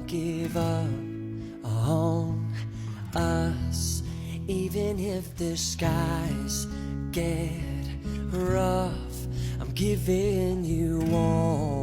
won't give up on us, even if the skies get rough. I'm giving you warmth.